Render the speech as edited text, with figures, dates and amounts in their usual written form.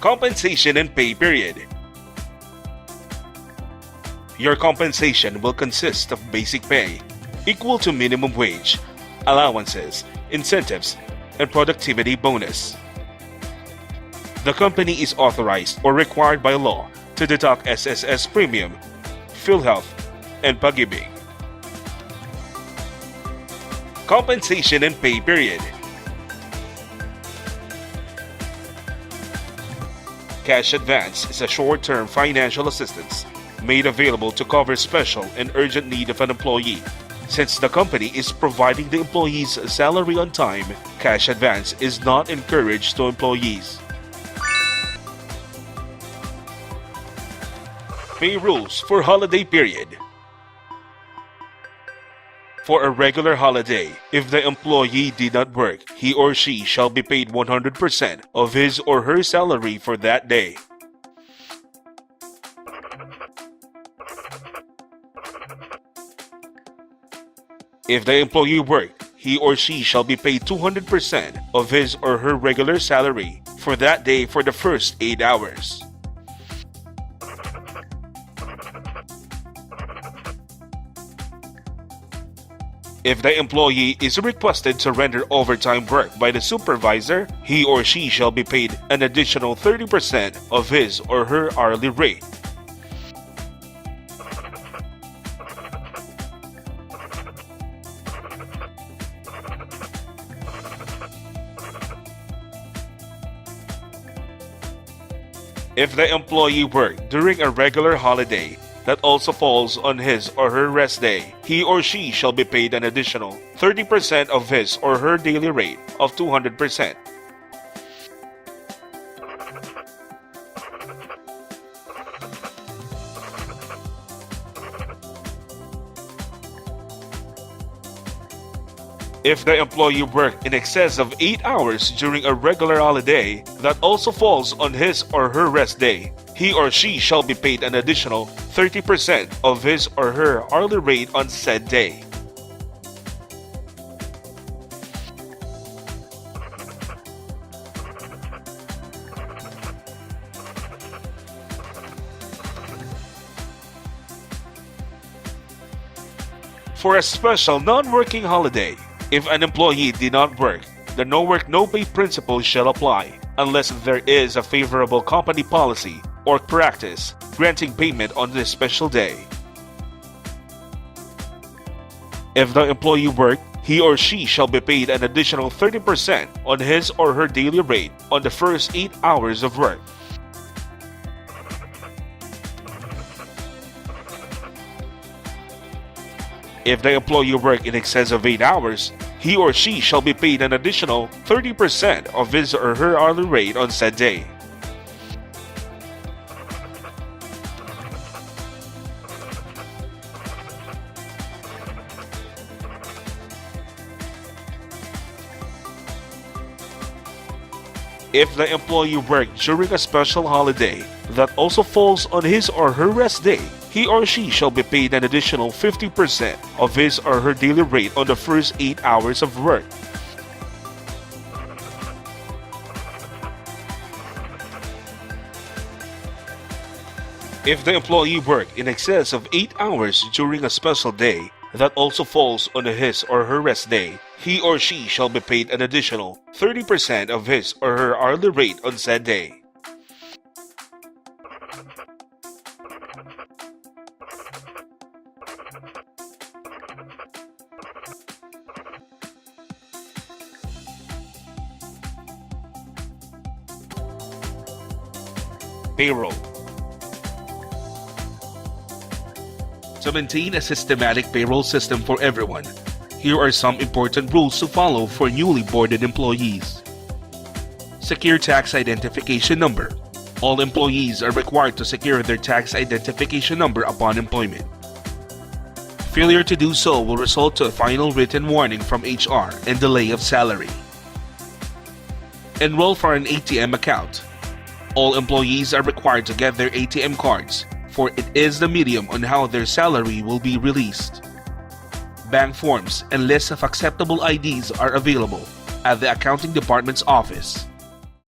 Compensation and pay period. Your compensation will consist of basic pay, equal to minimum wage, allowances, incentives, and productivity bonus. The company is authorized or required by law to deduct SSS premium, PhilHealth, and pag-ibig. Compensation and pay period. Cash advance is a short-term financial assistance made available to cover special and urgent need of an employee. Since the company is providing the employee's salary on time, cash advance is not encouraged to employees. Pay rules for holiday period. For a regular holiday, if the employee did not work, he or she shall be paid 100% of his or her salary for that day. If the employee worked, he or she shall be paid 200% of his or her regular salary for that day for the first 8 hours. If the employee is requested to render overtime work by the supervisor, he or she shall be paid an additional 30% of his or her hourly rate. If the employee worked during a regular holiday that also falls on his or her rest day, he or she shall be paid an additional 30% of his or her daily rate of 200%. If the employee worked in excess of 8 hours during a regular holiday that also falls on his or her rest day, he or she shall be paid an additional 30% of his or her hourly rate on said day. For a special non-working holiday, if an employee did not work, the no work no pay principle shall apply unless there is a favorable company policy or practice granting payment on this special day. If the employee worked, he or she shall be paid an additional 30% on his or her daily rate on the first 8 hours of work. If the employee worked in excess of 8 hours, he or she shall be paid an additional 30% of his or her hourly rate on said day. If the employee worked during a special holiday that also falls on his or her rest day, he or she shall be paid an additional 50% of his or her daily rate on the first 8 hours of work. If the employee worked in excess of 8 hours during a special day that also falls on his or her rest day, he or she shall be paid an additional 30% of his or her hourly rate on said day. Payroll. To maintain a systematic payroll system for everyone, here are some important rules to follow for newly boarded employees. Secure tax identification number. All employees are required to secure their tax identification number upon employment. Failure to do so will result to a final written warning from HR and delay of salary. Enroll for an ATM account. All employees are required to get their ATM cards, for it is the medium on how their salary will be released. Bank forms and lists of acceptable IDs are available at the accounting department's office.